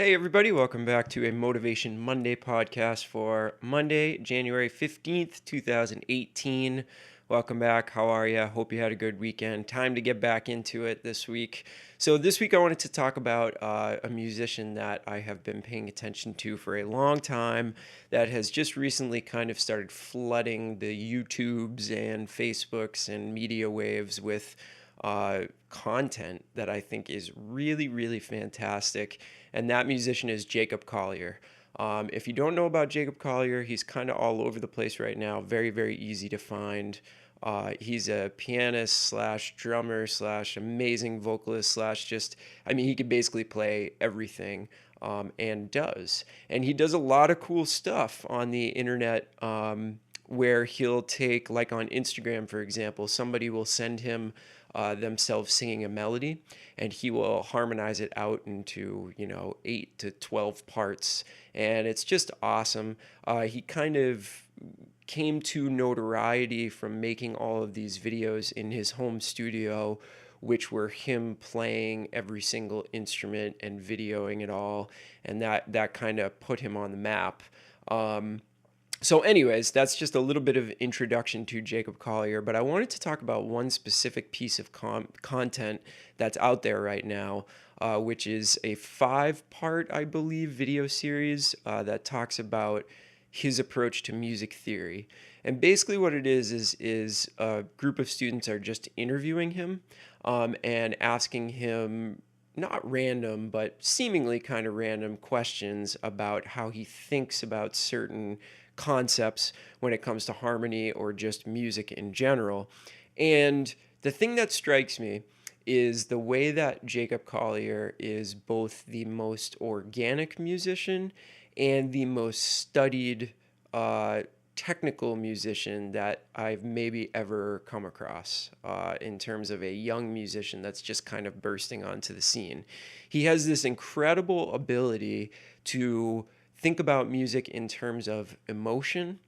Hey, everybody, welcome back to a Motivation Monday podcast for Monday, January 15th, 2018. Welcome back. How are you? Hope you had a good weekend. Time to get back into it this week. So, this week I wanted to talk about a musician that I have been paying attention to for a long time that has just recently kind of started flooding the YouTubes and Facebooks and media waves with content that I think is really, really fantastic. And that musician is Jacob Collier. If you don't know about Jacob Collier, he's kind of all over the place right now. Very, very easy to find. He's a pianist slash drummer slash amazing vocalist slash he could basically play everything and does. And he does a lot of cool stuff on the internet where he'll take, like on Instagram, for example, somebody will send him themselves singing a melody, and he will harmonize it out into 8 to 12 parts, and it's just awesome. He kind of came to notoriety from making all of these videos in his home studio, which were him playing every single instrument and videoing it all, and that kind of put him on the map. So anyways, that's just a little bit of introduction to Jacob Collier, but I wanted to talk about one specific piece of content that's out there right now, which is a 5-part, I believe, video series that talks about his approach to music theory. And basically what it is a group of students are just interviewing him and asking him not random, but seemingly kind of random questions about how he thinks about certain concepts when it comes to harmony or just music in general. And the thing that strikes me is the way that Jacob Collier is both the most organic musician and the most studied technical musician that I've maybe ever come across in terms of a young musician that's just kind of bursting onto the scene. He has this incredible ability to think about music in terms of emotion,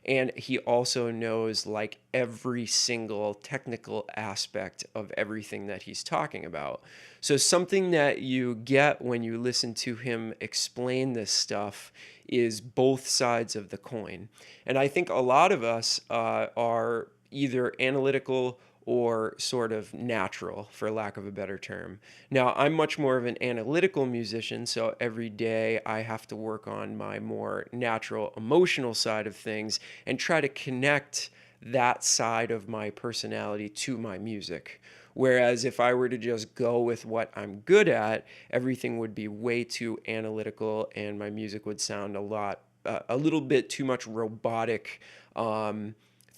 and he also knows like every single technical aspect of everything that he's talking about. So something that you get when you listen to him explain this stuff is both sides of the coin. And I think a lot of us are either analytical or sort of natural, for lack of a better term. Now, I'm much more of an analytical musician, so every day I have to work on my more natural, emotional side of things and try to connect that side of my personality to my music. Whereas if I were to just go with what I'm good at, everything would be way too analytical and my music would sound a little bit too much robotic.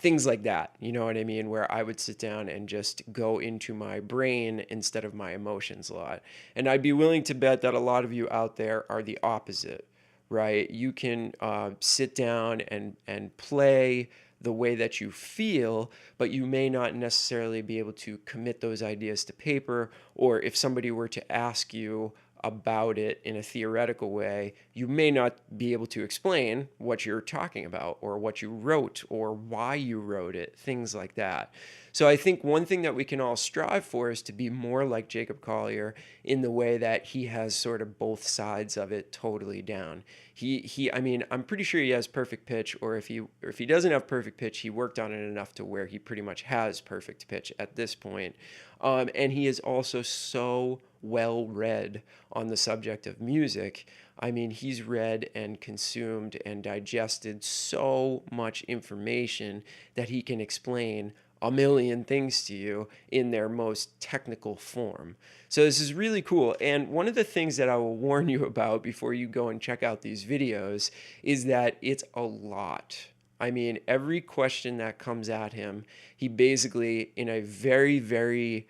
Things like that, you know what I mean? Where I would sit down and just go into my brain instead of my emotions a lot. And I'd be willing to bet that a lot of you out there are the opposite, right? You can sit down and play the way that you feel, but you may not necessarily be able to commit those ideas to paper. Or if somebody were to ask you about it in a theoretical way, you may not be able to explain what you're talking about or what you wrote or why you wrote it, things like that. So I think one thing that we can all strive for is to be more like Jacob Collier in the way that he has sort of both sides of it totally down. I mean, I'm pretty sure he has perfect pitch, or if he doesn't have perfect pitch, he worked on it enough to where he pretty much has perfect pitch at this point. And he is also so well read on the subject of music. I mean, he's read and consumed and digested so much information that he can explain a million things to you in their most technical form. So this is really cool. And one of the things that I will warn you about before you go and check out these videos is that it's a lot. I mean, every question that comes at him, he basically, in a very, very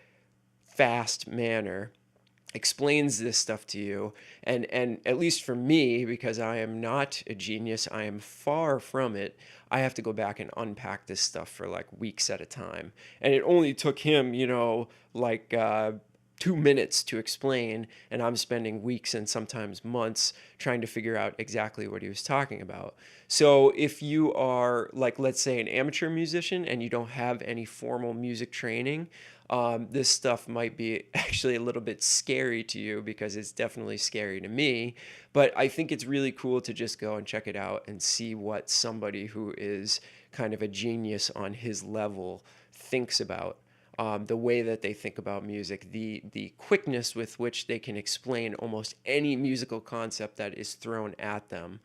fast manner, explains this stuff to you. And at least for me, because I am not a genius, I am far from it, I have to go back and unpack this stuff for like weeks at a time. And it only took him, 2 minutes to explain, and I'm spending weeks and sometimes months trying to figure out exactly what he was talking about. So if you are, like, let's say, an amateur musician and you don't have any formal music training, This stuff might be actually a little bit scary to you because it's definitely scary to me. But I think it's really cool to just go and check it out and see what somebody who is kind of a genius on his level thinks about. The way that they think about music, the quickness with which they can explain almost any musical concept that is thrown at them.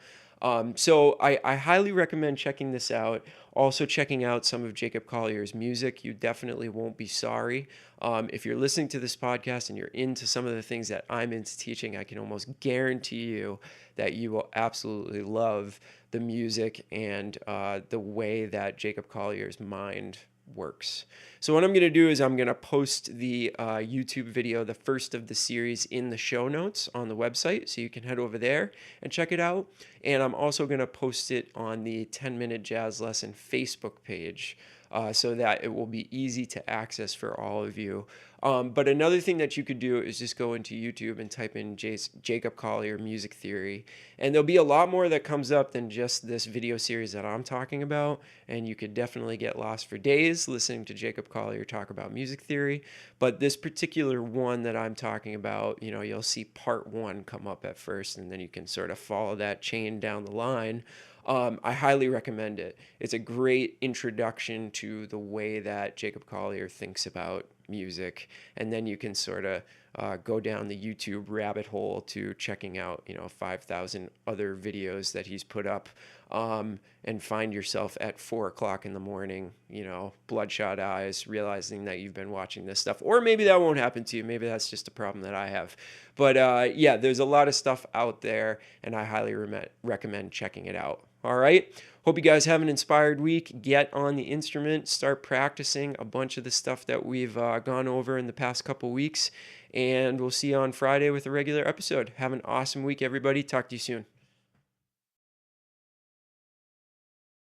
So I highly recommend checking this out. Also, checking out some of Jacob Collier's music. You definitely won't be sorry. If you're listening to this podcast and you're into some of the things that I'm into teaching, I can almost guarantee you that you will absolutely love the music and the way that Jacob Collier's mind works. So what I'm going to do is I'm going to post the YouTube video, the first of the series, in the show notes on the website, so you can head over there and check it out. And I'm also going to post it on the 10-Minute Jazz Lesson Facebook page, so that it will be easy to access for all of you. But another thing that you could do is just go into YouTube and type in Jacob Collier music theory, and there'll be a lot more that comes up than just this video series that I'm talking about. And you could definitely get lost for days listening to Jacob Collier talk about music theory. But this particular one that I'm talking about, you'll see part one come up at first, and then you can sort of follow that chain down the line. I highly recommend it. It's a great introduction to the way that Jacob Collier thinks about music, and then you can sort of go down the YouTube rabbit hole to checking out 5,000 other videos that he's put up, and find yourself at 4 o'clock in the morning, bloodshot eyes, realizing that you've been watching this stuff. Or maybe that won't happen to you. Maybe that's just a problem that I have. But yeah, there's a lot of stuff out there, and I highly recommend checking it out. All right. Hope you guys have an inspired week. Get on the instrument, start practicing a bunch of the stuff that we've gone over in the past couple weeks. And we'll see you on Friday with a regular episode. Have an awesome week, everybody. Talk to you soon.